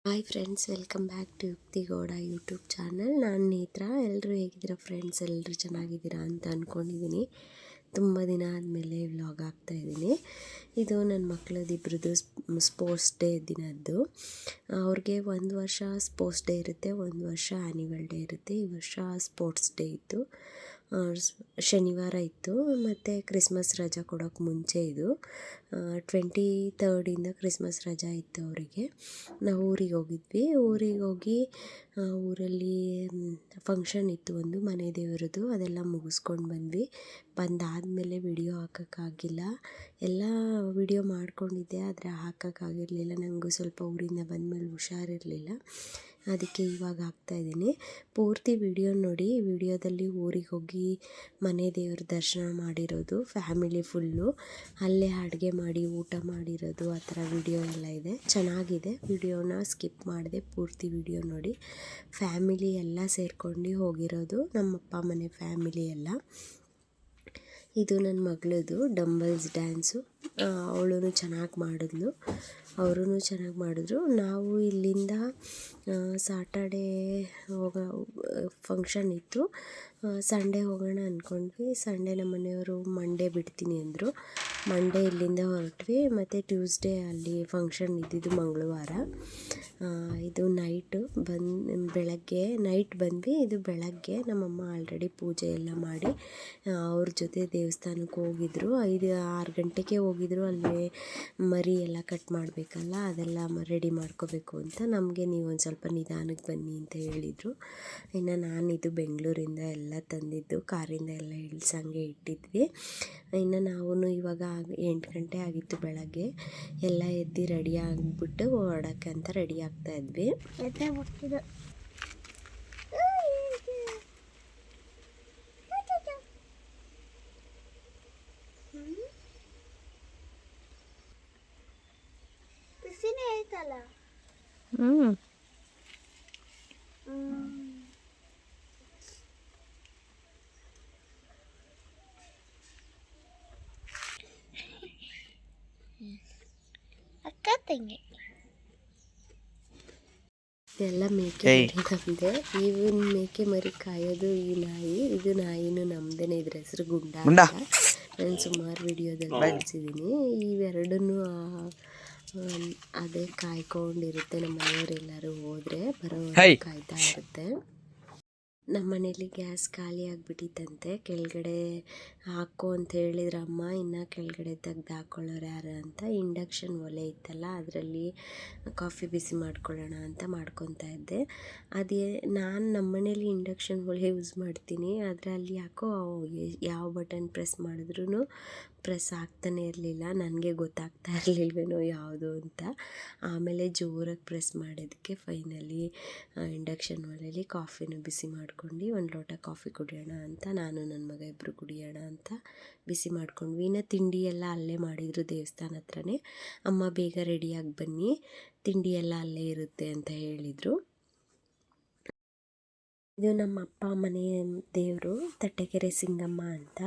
Hi friends, welcome back to Yukti Gowda YouTube channel. ನಾನು ನೇತ್ರ. ಎಲ್ಲರೂ ಹೇಗಿದ್ದೀರಾ ಫ್ರೆಂಡ್ಸ್? ಎಲ್ಲರೂ ಚೆನ್ನಾಗಿದ್ದೀರಾ ಅಂತ ಅಂದ್ಕೊಂಡಿದ್ದೀನಿ. ತುಂಬ ದಿನ ಆದಮೇಲೆ ವ್ಲಾಗ್ ಆಗ್ತಾಯಿದ್ದೀನಿ. ಇದು ನನ್ನ ಮಕ್ಕಳದ್ದು ಇಬ್ಬರದ್ದು ಸ್ಪೋರ್ಟ್ಸ್ ಡೇ ದಿನದ್ದು. ಅವ್ರಿಗೆ ಒಂದು ವರ್ಷ ಸ್ಪೋರ್ಟ್ಸ್ ಡೇ ಇರುತ್ತೆ, ಒಂದು ವರ್ಷ ಆ್ಯನಿವಲ್ ಡೇ ಇರುತ್ತೆ. ಈ ವರ್ಷ ಸ್ಪೋರ್ಟ್ಸ್ ಡೇ ಇತ್ತು, ಶನಿವಾರ ಇತ್ತು. ಮತ್ತು ಕ್ರಿಸ್ಮಸ್ ರಜಾ ಕೊಡೋಕ್ಕೆ ಮುಂಚೆ ಇದು 23rd ಕ್ರಿಸ್ಮಸ್ ರಜಾ ಇತ್ತು ಅವರಿಗೆ. ನಾವು ಊರಿಗೆ ಹೋಗಿದ್ವಿ. ಊರಿಗೆ ಹೋಗಿ ಊರಲ್ಲಿ ಫಂಕ್ಷನ್ ಇತ್ತು, ಒಂದು ಮನೆ ದೇವರದ್ದು. ಅದೆಲ್ಲ ಮುಗಿಸ್ಕೊಂಡು ಬಂದ್ವಿ. ಬಂದಾದಮೇಲೆ ವಿಡಿಯೋ ಹಾಕೋಕ್ಕಾಗಿಲ್ಲ. ಎಲ್ಲ ವಿಡಿಯೋ ಮಾಡ್ಕೊಂಡಿದ್ದೆ, ಆದರೆ ಹಾಕೋಕ್ಕಾಗಿರಲಿಲ್ಲ. ನನಗೂ ಸ್ವಲ್ಪ ಊರಿಂದ ಬಂದಮೇಲೆ ಹುಷಾರಿರಲಿಲ್ಲ, ಅದಕ್ಕೆ ಇವಾಗ ಹಾಕ್ತಾಯಿದ್ದೀನಿ. ಪೂರ್ತಿ ವಿಡಿಯೋ ನೋಡಿ. ವಿಡಿಯೋದಲ್ಲಿ ಊರಿಗೆ ಹೋಗಿ ಮನೆ ದೇವ್ರ ದರ್ಶನ ಮಾಡಿರೋದು, ಫ್ಯಾಮಿಲಿ ಫುಲ್ಲು ಅಲ್ಲೇ ಅಡುಗೆ ಮಾಡಿ ಊಟ ಮಾಡಿರೋದು, ಆ ಥರ ವಿಡಿಯೋ ಎಲ್ಲ ಇದೆ. ಚೆನ್ನಾಗಿದೆ. ವಿಡಿಯೋನ ಸ್ಕಿಪ್ ಮಾಡಿದೆ, ಪೂರ್ತಿ ವಿಡಿಯೋ ನೋಡಿ. ಫ್ಯಾಮಿಲಿ ಎಲ್ಲ ಸೇರ್ಕೊಂಡು ಹೋಗಿರೋದು, ನಮ್ಮಪ್ಪ ಮನೆ ಫ್ಯಾಮಿಲಿ ಎಲ್ಲ. ಇದು ನನ್ನ ಮಗಳದು ಡಂಬಲ್ಸ್ ಡ್ಯಾನ್ಸು. ಅವಳು ಚೆನ್ನಾಗಿ ಮಾಡಿದ್ಲು, ಅವರೂ ಚೆನ್ನಾಗಿ ಮಾಡಿದ್ರು. ನಾವು ಇಲ್ಲಿಂದ ಸಾಟರ್ಡೇ ಫಂಕ್ಷನ್ ಇತ್ತು, ಸಂಡೇ ಹೋಗೋಣ ಅಂದ್ಕೊಂಡ್ವಿ. ಸಂಡೇ ನಮ್ಮ ಮನೆಯವರು ಮಂಡೇ ಬಿಡ್ತೀನಿ ಅಂದರು. ಮಂಡೇ ಇಲ್ಲಿಂದ ಹೊರಟ್ವಿ. ಮತ್ತು ಟ್ಯೂಸ್ಡೇ ಅಲ್ಲಿ ಫಂಕ್ಷನ್ ಇದ್ದಿದ್ದು ಮಂಗಳವಾರ. ಇದು ನೈಟು ಬೆಳಗ್ಗೆ ನೈಟ್ ಬಂದ್ವಿ. ಇದು ಬೆಳಗ್ಗೆ ನಮ್ಮಮ್ಮ ಆಲ್ರೆಡಿ ಪೂಜೆ ಎಲ್ಲ ಮಾಡಿ ಅವ್ರ ಜೊತೆ ದೇವಸ್ಥಾನಕ್ಕೆ ಹೋಗಿದ್ರು. 5-6 ಗಂಟೆಗೆ ಹೋಗಿದ್ರು. ಅಲ್ಲಿ ಮರಿ ಎಲ್ಲ ಕಟ್ ಮಾಡಬೇಕಲ್ಲ, ಅದೆಲ್ಲ ರೆಡಿ ಮಾಡ್ಕೋಬೇಕು ಅಂತ. ನಮಗೆ ನೀವು ಒಂದು ಸ್ವಲ್ಪ ನಿಧಾನಕ್ಕೆ ಬನ್ನಿ ಅಂತ ಹೇಳಿದರು. ಇನ್ನು ನಾನಿದು ಬೆಂಗಳೂರಿಂದ ಎಲ್ಲ ತಂದಿದ್ದು, ಕಾರಿಂದ ಎಲ್ಲ ಇಳಿಸಂಗೆ ಇಟ್ಟಿದ್ವಿ. ಇನ್ನು ನಾವು ಇವಾಗ 8 ಗಂಟೆ ಆಗಿತ್ತು ಬೆಳಗ್ಗೆ. ಎಲ್ಲ ಎದ್ದು ರೆಡಿ ಆಗಿಬಿಟ್ಟು ಹೊರಡೋಕ್ಕೆ ಅಂತ ರೆಡಿ ಆಗ್ತಾಯಿದ್ವಿ. ಅಕ್ಕ ತಂಗಿ ಎಲ್ಲ ಮೇಕೆ ಮರಿ ನಮ್ಮದೇ. ಇವನ್ ಮೇಕೆ ಮರಿ ಕಾಯೋದು ಈ ನಾಯಿ. ಇದು ನಾಯಿನೂ ನಮ್ಮದೇ. ಇದ್ರ ಹೆಸರು ಗುಂಡ ಅಂತ. ನಾನು ಸುಮಾರು ವಿಡಿಯೋದಲ್ಲಿ ಬಳಸಿದ್ದೀನಿ. ಇವೆರಡನ್ನೂ ಅದೇ ಕಾಯ್ಕೊಂಡಿರುತ್ತೆ. ನಮ್ಮ ಮನೆಯವರೆಲ್ಲರೂ ಹೋದರೆ ಬರೋ ಕಾಯ್ತಾ ಇರುತ್ತೆ. ನಮ್ಮ ಮನೇಲಿ ಗ್ಯಾಸ್ ಖಾಲಿ ಆಗಿಬಿಟ್ಟಿತ್ತಂತೆ. ಕೆಳಗಡೆ ಹಾಕೋ ಅಂತ ಹೇಳಿದ್ರು ಅಮ್ಮ. ಇನ್ನು ಕೆಳಗಡೆ ತೆಗ್ದು ಹಾಕ್ಕೊಳ್ಳೋರು ಯಾರು ಅಂತ. ಇಂಡಕ್ಷನ್ ಒಲೆ ಇತ್ತಲ್ಲ, ಅದರಲ್ಲಿ ಕಾಫಿ ಬಿಸಿ ಮಾಡ್ಕೊಳ್ಳೋಣ ಅಂತ ಮಾಡ್ಕೊತಾ ಇದ್ದೆ. ಅದೇ ನಾನು ನಮ್ಮ ಮನೇಲಿ ಇಂಡಕ್ಷನ್ ಒಲೆ ಯೂಸ್ ಮಾಡ್ತೀನಿ, ಆದರೆ ಅಲ್ಲಿ ಯಾಕೋ ಯಾವ ಬಟನ್ ಪ್ರೆಸ್ ಮಾಡಿದ್ರೂ ಪ್ರೆಸ್ ಆಗ್ತಾನೆ ಇರಲಿಲ್ಲ. ನನಗೆ ಗೊತ್ತಾಗ್ತಾ ಇರಲಿಲ್ವೇನೋ ಯಾವುದು ಅಂತ. ಆಮೇಲೆ ಜೋರಾಗಿ ಪ್ರೆಸ್ ಮಾಡೋದಕ್ಕೆ ಫೈನಲಿ ಇಂಡಕ್ಷನ್ ಒಲೆಯಲ್ಲಿ ಕಾಫಿನೂ ಬಿಸಿ ಮಾಡ್ಕೊಂಡು ಒಂದು ಲೋಟ ಕಾಫಿ ಕುಡಿಯೋಣ ಅಂತ ನಾನು ನನ್ನ ಮಗ ಇಬ್ಬರು ಕುಡಿಯೋಣ ಅಂತ ಬಿಸಿ ಮಾಡ್ಕೊಂಡ್ವಿ. ಇನ್ನು ತಿಂಡಿ ಎಲ್ಲ ಅಲ್ಲೇ ಮಾಡಿದರು ದೇವಸ್ಥಾನ ಹತ್ರನೇ. ಅಮ್ಮ ಬೇಗ ರೆಡಿಯಾಗಿ ಬನ್ನಿ, ತಿಂಡಿ ಎಲ್ಲ ಅಲ್ಲೇ ಇರುತ್ತೆ ಅಂತ ಹೇಳಿದರು. ಇದು ನಮ್ಮ ಅಪ್ಪ ಮನೆ ದೇವರು ತಟ್ಟೆಕೆರೆ ಸಿಂಗಮ್ಮ ಅಂತ.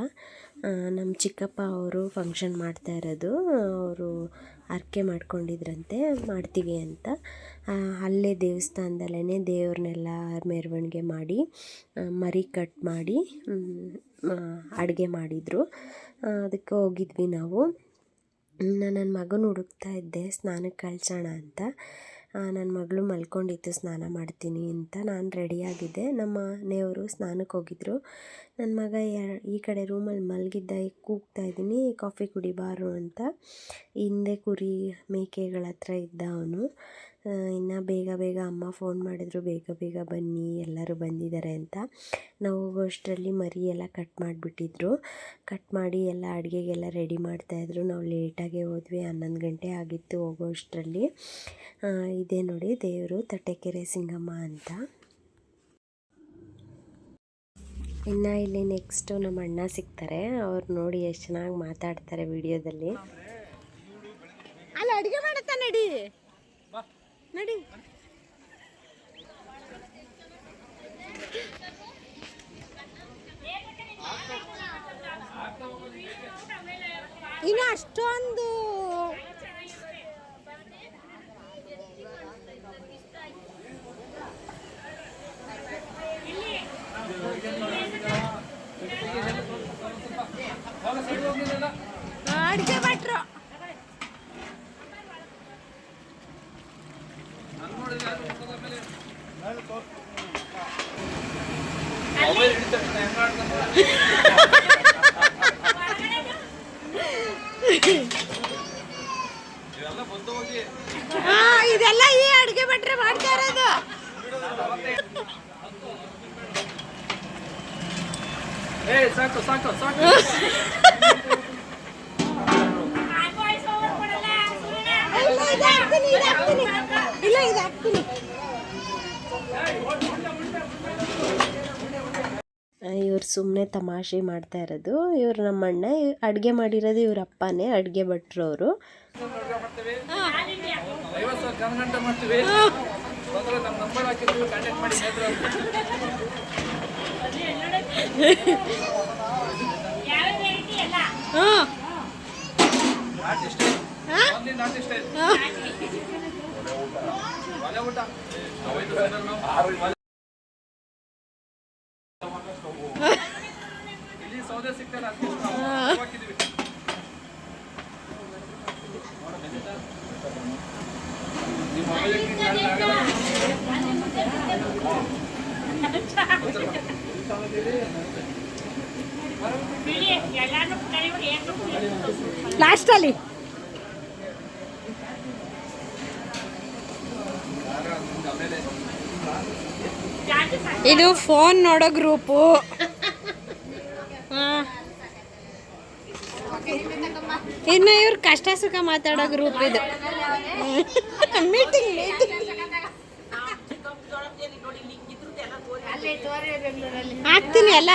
ನಮ್ಮ ಚಿಕ್ಕಪ್ಪ ಅವರು ಫಂಕ್ಷನ್ ಮಾಡ್ತಾ ಇರೋದು. ಅವರು ಹರಕೆ ಮಾಡ್ಕೊಂಡಿದ್ರಂತೆ, ಮಾಡ್ತೀವಿ ಅಂತ. ಅಲ್ಲೇ ದೇವಸ್ಥಾನದಲ್ಲೇ ದೇವ್ರನ್ನೆಲ್ಲ ಮೆರವಣಿಗೆ ಮಾಡಿ ಮರಿ ಕಟ್ ಮಾಡಿ ಅಡುಗೆ ಮಾಡಿದರು. ಅದಕ್ಕೆ ಹೋಗಿದ್ವಿ ನಾವು. ನನ್ನ ಮಗನ ಹುಡುಕ್ತಾ ಇದ್ದೆ ಸ್ನಾನಕ್ಕೆ ಕಳ್ಸೋಣ ಅಂತ. ನನ್ನ ಮಗಳು ಮಲ್ಕೊಂಡಿತ್ತು, ಸ್ನಾನ ಮಾಡ್ತೀನಿ ಅಂತ. ನಾನು ರೆಡಿಯಾಗಿದ್ದೆ. ನಮ್ಮ ಮನೆಯವರು ಸ್ನಾನಕ್ಕೆ ಹೋಗಿದ್ದರು. ನನ್ನ ಮಗ ಈ ಕಡೆ ರೂಮಲ್ಲಿ ಮಲಗಿದ್ದ. ಕೂಗ್ತಾ ಇದ್ದೀನಿ, ಕಾಫಿ ಕುಡಿಬಾರು ಅಂತ. ಹಿಂದೆ ಕುರಿ ಮೇಕೆಗಳ ಹತ್ರ ಇದ್ದ ಅವನು. ಇನ್ನು ಬೇಗ ಬೇಗ ಅಮ್ಮ ಫೋನ್ ಮಾಡಿದ್ರು, ಬೇಗ ಬೇಗ ಬನ್ನಿ, ಎಲ್ಲರೂ ಬಂದಿದ್ದಾರೆ ಅಂತ. ನಾವು ಹೋಗೋಷ್ಟರಲ್ಲಿ ಮರಿ ಎಲ್ಲ ಕಟ್ ಮಾಡಿಬಿಟ್ಟಿದ್ರು. ಕಟ್ ಮಾಡಿ ಎಲ್ಲ ಅಡುಗೆಗೆಲ್ಲ ರೆಡಿ ಮಾಡ್ತಾಯಿದ್ರು. ನಾವು ಲೇಟಾಗೇ ಹೋದ್ವಿ, 11 ಗಂಟೆ ಆಗಿತ್ತು ಹೋಗೋ ಅಷ್ಟರಲ್ಲಿ. ಇದೇ ನೋಡಿ ದೇವರು ತಟ್ಟೆಕೆರೆ ಸಿಂಗಮ್ಮ ಅಂತ. ಇನ್ನು ಇಲ್ಲಿ ನೆಕ್ಸ್ಟು ನಮ್ಮ ಅಣ್ಣ ಸಿಗ್ತಾರೆ. ಅವ್ರು ನೋಡಿ ಎಷ್ಟು ಚೆನ್ನಾಗಿ ಮಾತಾಡ್ತಾರೆ ವಿಡಿಯೋದಲ್ಲಿ. ಅಲ್ಲಿ ಅಡುಗೆ ಮಾಡತ್ತ ನಡಿ ನಡಿ. ಇನ್ನು ಅಷ್ಟೊಂದು ಅಡಿಗೆ ಭಟ್ರು. ಇದೆಲ್ಲ ಈ ಅಡಿಗೆ ಭಟ್ರೆ ಮಾಡ್ತಾ ಇರೋದು. ಸಾಕು ಸಾಕು ಸಾಕು. ಇಲ್ಲ ಇದು ಹಾಕ್ತೀನಿ. ಇವ್ರು ಸುಮ್ಮನೆ ತಮಾಷೆ ಮಾಡ್ತಾ ಇರೋದು. ಇವ್ರು ನಮ್ಮ ಅಣ್ಣ, ಅಡುಗೆ ಮಾಡಿರೋದು ಇವ್ರ ಅಪ್ಪನೇ, ಅಡುಗೆ ಭಟ್ರು ಅವರು. ಇಲ್ಲಿ ಸೌದೆ ಸಿಗ್ತಲ್ಲ ಲಾಸ್ಟ್ ಅಲ್ಲಿ ಇದು ಫೋನ್ ನೋಡೋ ಗ್ರೂಪು. ಇನ್ನು ಇವ್ರ ಕಷ್ಟ ಸುಖ ಮಾತಾಡೋ ಗ್ರೂಪ್ ಇದು. ಮೀಟಿಂಗ್ ಹಾಕ್ತೀನಿ ಅಲ್ಲ,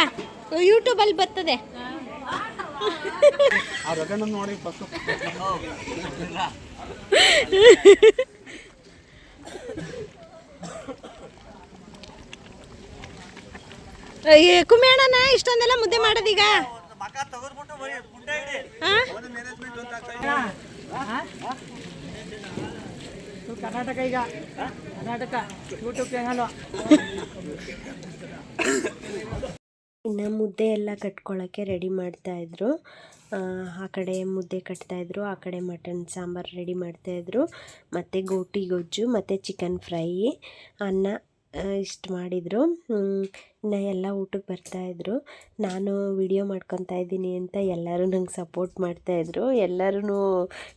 ಯೂಟ್ಯೂಬಲ್ಲಿ ಬರ್ತದೆ. ಕುಮ್ಮೇಣನ ಇಷ್ಟೊಂದೆಲ್ಲ ಮುದ್ದೆ ಮಾಡೋದೀಗ. ಕರ್ನಾಟಕ ಈಗ ಕರ್ನಾಟಕ ಯೂಟ್ಯೂಬ್ ಚಾನಲ್. ಇನ್ನು ಮುದ್ದೆ ಎಲ್ಲ ಕಟ್ಕೊಳ್ಳೋಕ್ಕೆ ರೆಡಿ ಮಾಡ್ತಾಯಿದ್ರು. ಆ ಕಡೆ ಮುದ್ದೆ ಕಟ್ತಾಯಿದ್ರು, ಆ ಕಡೆ ಮಟನ್ ಸಾಂಬಾರು ರೆಡಿ ಮಾಡ್ತಾಯಿದ್ರು, ಮತ್ತು ಗೋಟಿ ಗೊಜ್ಜು ಮತ್ತು ಚಿಕನ್ ಫ್ರೈ, ಅನ್ನ ಇಷ್ಟು ಮಾಡಿದರು. ಇನ್ನು ಎಲ್ಲ ಊಟಕ್ಕೆ ಬರ್ತಾಯಿದ್ರು. ನಾನು ವಿಡಿಯೋ ಮಾಡ್ಕೊತಾ ಇದ್ದೀನಿ ಅಂತ ಎಲ್ಲರೂ ನಂಗೆ ಸಪೋರ್ಟ್ ಮಾಡ್ತಾಯಿದ್ರು. ಎಲ್ಲರೂ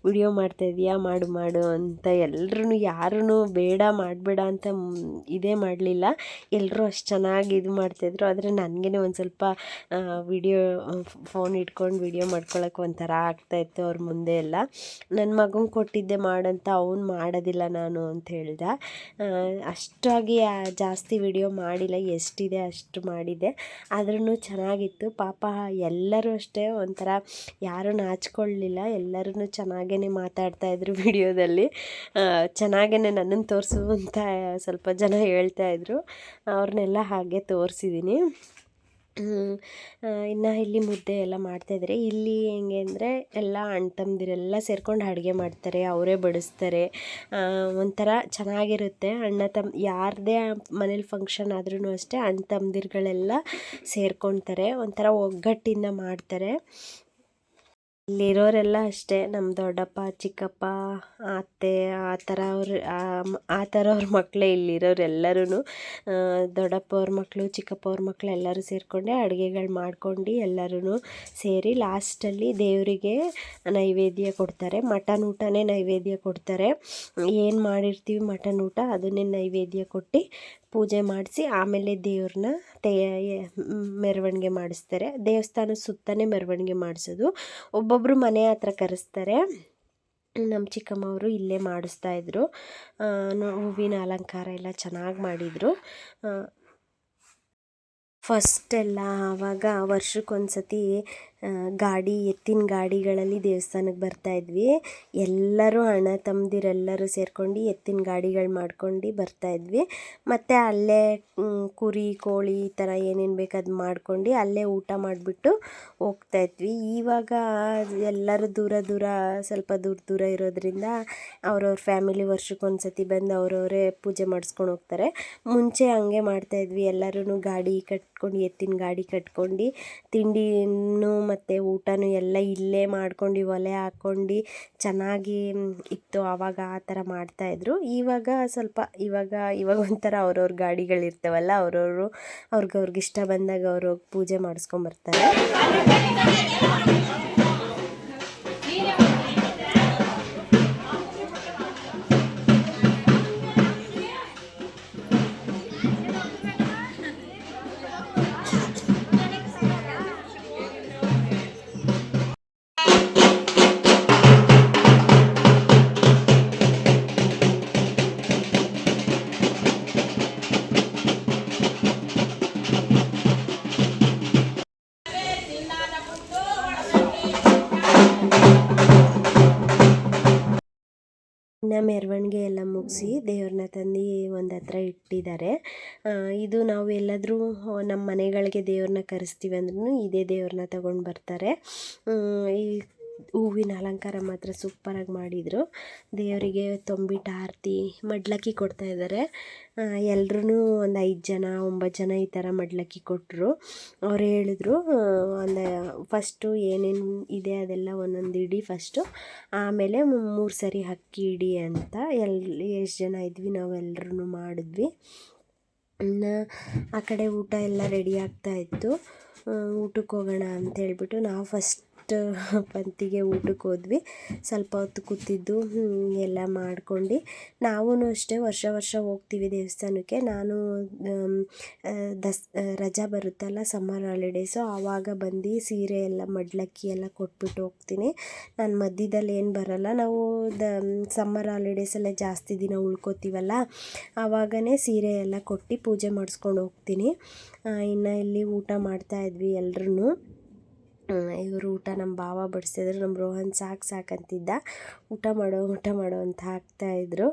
ವಿಡಿಯೋ ಮಾಡ್ತಾಯಿದ್ದೀಯಾ, ಮಾಡು ಮಾಡು ಅಂತ ಎಲ್ಲರೂ, ಯಾರೂ ಬೇಡ ಮಾಡಬೇಡ ಅಂತ ಇದೇ ಮಾಡಲಿಲ್ಲ. ಎಲ್ಲರೂ ಅಷ್ಟು ಚೆನ್ನಾಗಿ ಇದು ಮಾಡ್ತಾಯಿದ್ರು. ಆದರೆ ನನಗೇ ಒಂದು ಸ್ವಲ್ಪ ವಿಡಿಯೋ ಫೋನ್ ಇಟ್ಕೊಂಡು ವಿಡಿಯೋ ಮಾಡ್ಕೊಳಕ್ಕೆ ಒಂಥರ ಆಗ್ತಾಯಿತ್ತು ಅವ್ರ ಮುಂದೆ ಎಲ್ಲ. ನನ್ನ ಮಗಂಗೆ ಕೊಟ್ಟಿದ್ದೆ ಮಾಡಂತ, ಅವ್ನು ಮಾಡೋದಿಲ್ಲ ನಾನು ಅಂತ ಹೇಳ್ದ. ಅಷ್ಟಾಗಿ ಜಾಸ್ತಿ ವಿಡಿಯೋ ಮಾಡಿಲ್ಲ, ಎಷ್ಟಿದೆ ಅಷ್ಟು ಮಾಡಿದ್ದೆ. ಆದ್ರೂ ಚೆನ್ನಾಗಿತ್ತು. ಪಾಪ ಎಲ್ಲರೂ ಅಷ್ಟೇ ಒಂಥರ ಯಾರೂ ನಾಚ್ಕೊಳ್ಳಲಿಲ್ಲ. ಎಲ್ಲರೂ ಚೆನ್ನಾಗೇ ಮಾತಾಡ್ತಾಯಿದ್ರು ವಿಡಿಯೋದಲ್ಲಿ. ಚೆನ್ನಾಗೇ ನನ್ನನ್ನು ತೋರಿಸು ಅಂತ ಸ್ವಲ್ಪ ಜನ ಹೇಳ್ತಾಯಿದ್ರು. ಅವ್ರನ್ನೆಲ್ಲ ಹಾಗೆ ತೋರಿಸಿದ್ದೀನಿ. ಇನ್ನು ಇಲ್ಲಿ ಮುದ್ದೆ ಎಲ್ಲ ಮಾಡ್ತಾಯಿದ್ದಾರೆ. ಇಲ್ಲಿ ಹೆಂಗೆ ಅಂದರೆ ಎಲ್ಲ ಅಣ್ಣ ತಮ್ಮದಿರೆಲ್ಲ ಸೇರ್ಕೊಂಡು ಅಡುಗೆ ಮಾಡ್ತಾರೆ, ಅವರೇ ಬಡಿಸ್ತಾರೆ. ಒಂಥರ ಚೆನ್ನಾಗಿರುತ್ತೆ. ಅಣ್ಣ ತಮ್ಮ ಯಾರದೇ ಮನೇಲಿ ಫಂಕ್ಷನ್ ಆದ್ರೂ ಅಷ್ಟೇ ಅಣ್ಣ ತಮ್ಮದಿರುಗಳೆಲ್ಲ ಸೇರ್ಕೊತಾರೆ, ಒಂಥರ ಒಗ್ಗಟ್ಟಿಂದ ಮಾಡ್ತಾರೆ. ಇಲ್ಲಿರೋರೆಲ್ಲ ಅಷ್ಟೇ, ನಮ್ಮ ದೊಡ್ಡಪ್ಪ, ಚಿಕ್ಕಪ್ಪ, ಅತ್ತೆ, ಆ ಥರ ಅವ್ರ ಮಕ್ಕಳೇ ಇಲ್ಲಿರೋರೆಲ್ಲರೂ. ದೊಡ್ಡಪ್ಪ ಅವ್ರ ಮಕ್ಕಳು, ಚಿಕ್ಕಪ್ಪ ಅವ್ರ ಮಕ್ಕಳು ಎಲ್ಲರೂ ಸೇರಿಕೊಂಡೆ ಅಡುಗೆಗಳು ಮಾಡ್ಕೊಂಡು ಎಲ್ಲರೂ ಸೇರಿ ಲಾಸ್ಟಲ್ಲಿ ದೇವರಿಗೆ ನೈವೇದ್ಯ ಕೊಡ್ತಾರೆ. ಮಟನ್ ಊಟನೇ ನೈವೇದ್ಯ ಕೊಡ್ತಾರೆ. ಏನು ಮಾಡಿರ್ತೀವಿ ಮಟನ್ ಊಟ ಅದನ್ನೇ ನೈವೇದ್ಯ ಕೊಟ್ಟು ಪೂಜೆ ಮಾಡಿಸಿ ಆಮೇಲೆ ದೇವ್ರನ್ನ ಮೆರವಣಿಗೆ ಮಾಡಿಸ್ತಾರೆ. ದೇವಸ್ಥಾನದ ಸುತ್ತನೇ ಮೆರವಣಿಗೆ ಮಾಡಿಸೋದು. ಒಬ್ಬೊಬ್ಬರು ಮನೆ ಹತ್ರ ಕರೆಸ್ತಾರೆ. ನಮ್ಮ ಚಿಕ್ಕಮ್ಮವರು ಇಲ್ಲೇ ಮಾಡಿಸ್ತಾಯಿದ್ರು. ಹೂವಿನ ಅಲಂಕಾರ ಎಲ್ಲ ಚೆನ್ನಾಗಿ ಮಾಡಿದರು. ಫಸ್ಟೆಲ್ಲ ಆವಾಗ ವರ್ಷಕ್ಕೊಂದು ಸತಿ ಎತ್ತಿನ ಗಾಡಿಗಳಲ್ಲಿ ದೇವಸ್ಥಾನಕ್ಕೆ ಬರ್ತಾಯಿದ್ವಿ. ಎಲ್ಲರೂ ಅಣ್ಣ ತಮ್ಮದಿರೆಲ್ಲರೂ ಸೇರ್ಕೊಂಡು ಎತ್ತಿನ ಗಾಡಿಗಳು ಮಾಡ್ಕೊಂಡು ಬರ್ತಾಯಿದ್ವಿ. ಮತ್ತು ಅಲ್ಲೇ ಕುರಿ, ಕೋಳಿ ಈ ಥರ ಏನೇನು ಬೇಕು ಅದು ಮಾಡ್ಕೊಂಡು ಅಲ್ಲೇ ಊಟ ಮಾಡಿಬಿಟ್ಟು ಹೋಗ್ತಾಯಿದ್ವಿ. ಇವಾಗ ಎಲ್ಲರೂ ಸ್ವಲ್ಪ ದೂರ ಇರೋದ್ರಿಂದ ಅವ್ರವ್ರ ಫ್ಯಾಮಿಲಿ ವರ್ಷಕ್ಕೊಂದು ಸತಿ ಬಂದು ಅವರವರೇ ಪೂಜೆ ಮಾಡಿಸ್ಕೊಂಡು ಹೋಗ್ತಾರೆ. ಮುಂಚೆ ಹಂಗೆ ಮಾಡ್ತಾಯಿದ್ವಿ. ಎಲ್ಲರೂ ಗಾಡಿ ಕಟ್ಕೊಂಡು, ಎತ್ತಿನ ಗಾಡಿ ಕಟ್ಕೊಂಡು ತಿಂಡಿನೂ ಮತ್ತು ಊಟನೂ ಎಲ್ಲ ಇಲ್ಲೇ ಮಾಡ್ಕೊಂಡು ಒಲೆ ಹಾಕ್ಕೊಂಡು ಚೆನ್ನಾಗಿ ಇತ್ತು. ಆವಾಗ ಆ ಥರ ಮಾಡ್ತಾಯಿದ್ರು. ಇವಾಗ ಸ್ವಲ್ಪ ಇವಾಗ ಒಂಥರ ಅವ್ರವ್ರ ಗಾಡಿಗಳಿರ್ತಾವಲ್ಲ, ಅವ್ರಿಗೆ ಇಷ್ಟ ಬಂದಾಗ ಅವರು ಪೂಜೆ ಮಾಡಿಸ್ಕೊಂಬರ್ತಾರೆ. ಇನ್ನು ಮೆರವಣಿಗೆ ಎಲ್ಲ ಮುಗಿಸಿ ದೇವ್ರನ್ನ ತಂದು ಒಂದು ಹತ್ರ ಇಟ್ಟಿದ್ದಾರೆ. ಇದು ನಾವು ಎಲ್ಲಾದರೂ ನಮ್ಮ ಮನೆಗಳಿಗೆ ದೇವ್ರನ್ನ ಕರೆಸ್ತೀವಿ ಅಂದ್ರೂ ಇದೇ ದೇವ್ರನ್ನ ತಗೊಂಡು ಬರ್ತಾರೆ. ಈ ಹೂವಿನ ಅಲಂಕಾರ ಮಾತ್ರ ಸೂಪರಾಗಿ ಮಾಡಿದರು. ದೇವರಿಗೆ ತೊಂಬಿಟ್ಟು ಆರತಿ ಮಡ್ಲಕ್ಕಿ ಕೊಡ್ತಾಯಿದ್ದಾರೆ. ಎಲ್ರೂ ಒಂದು 5 ಜನ 9 ಜನ ಈ ಥರ ಮಡ್ಲಕ್ಕಿ ಕೊಟ್ಟರು. ಅವ್ರು ಹೇಳಿದ್ರು ಒಂದು ಫಸ್ಟು ಏನೇನು ಇದೆ ಅದೆಲ್ಲ ಒಂದೊಂದು ಇಡಿ ಫಸ್ಟು, ಆಮೇಲೆ 3 ಸರಿ ಅಕ್ಕಿ ಇಡಿ ಅಂತ. ಎಷ್ಟು ಜನ ಇದ್ವಿ ನಾವೆಲ್ಲರೂ ಮಾಡಿದ್ವಿ. ಇನ್ನು ಆ ಕಡೆ ಊಟ ಎಲ್ಲ ರೆಡಿ ಆಗ್ತಾಯಿತ್ತು. ಊಟಕ್ಕೆ ಹೋಗೋಣ ಅಂತ ಹೇಳ್ಬಿಟ್ಟು ನಾವು ಫಸ್ಟ್ ಪಂಕ್ತಿಗೆ ಊಟಕ್ಕೆ ಹೋದ್ವಿ. ಸ್ವಲ್ಪ ಹೊತ್ತು ಕೂತಿದ್ದು ಎಲ್ಲ ಮಾಡ್ಕೊಂಡು ನಾವೂ ಅಷ್ಟೇ ವರ್ಷ ಹೋಗ್ತೀವಿ ದೇವಸ್ಥಾನಕ್ಕೆ. ನಾನು ರಜಾ ಬರುತ್ತಲ್ಲ ಸಮ್ಮರ್ ಹಾಲಿಡೇಸು, ಆವಾಗ ಬಂದು ಸೀರೆ ಎಲ್ಲ ಮಡ್ಲಕ್ಕಿ ಎಲ್ಲ ಕೊಟ್ಬಿಟ್ಟು ಹೋಗ್ತೀನಿ. ನಾನು ಮಧ್ಯದಲ್ಲಿ ಏನು ಬರೋಲ್ಲ. ನಾವು ಸಮ್ಮರ್ ಹಾಲಿಡೇಸಲ್ಲೇ ಜಾಸ್ತಿ ದಿನ ಉಳ್ಕೋತೀವಲ್ಲ, ಆವಾಗನೇ ಸೀರೆ ಎಲ್ಲ ಕೊಟ್ಟು ಪೂಜೆ ಮಾಡಿಸ್ಕೊಂಡು ಹೋಗ್ತೀನಿ. ಇನ್ನು ಇಲ್ಲಿ ಊಟ ಮಾಡ್ತಾಯಿದ್ವಿ ಎಲ್ರೂ. ಇವರು ಊಟ ನಮ್ಮ ಭಾವ ಬಡಿಸಿದ್ರು. ನಮ್ಮ ರೋಹನ್ ಸಾಕಂತಿದ್ದ, ಊಟ ಮಾಡೋ ಅಂತ ಹಾಕ್ತಾಯಿದ್ರು.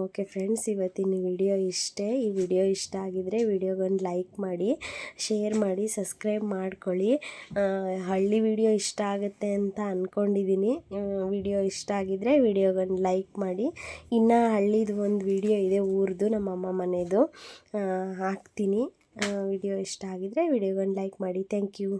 ಓಕೆ ಫ್ರೆಂಡ್ಸ್, ಇವತ್ತಿನ ವಿಡಿಯೋ ಇಷ್ಟೇ. ಈ ವಿಡಿಯೋ ಇಷ್ಟ ಆಗಿದರೆ ವಿಡಿಯೋಗೊಂದು ಲೈಕ್ ಮಾಡಿ, ಶೇರ್ ಮಾಡಿ, ಸಬ್ಸ್ಕ್ರೈಬ್ ಮಾಡ್ಕೊಳ್ಳಿ. ಹಳ್ಳಿ ವಿಡಿಯೋ ಇಷ್ಟ ಆಗುತ್ತೆ ಅಂತ ಅಂದ್ಕೊಂಡಿದ್ದೀನಿ. ವಿಡಿಯೋ ಇಷ್ಟ ಆಗಿದರೆ ವಿಡಿಯೋಗೊಂದು ಲೈಕ್ ಮಾಡಿ. ಇನ್ನು ಹಳ್ಳಿದು ಒಂದು ವಿಡಿಯೋ ಇದೆ, ಊರದು ನಮ್ಮಮ್ಮ ಮನೆಯದು, ಹಾಕ್ತೀನಿ. ವಿಡಿಯೋ ಇಷ್ಟ ಆಗಿದರೆ ವಿಡಿಯೋಗೊಂದು ಲೈಕ್ ಮಾಡಿ. Thank you.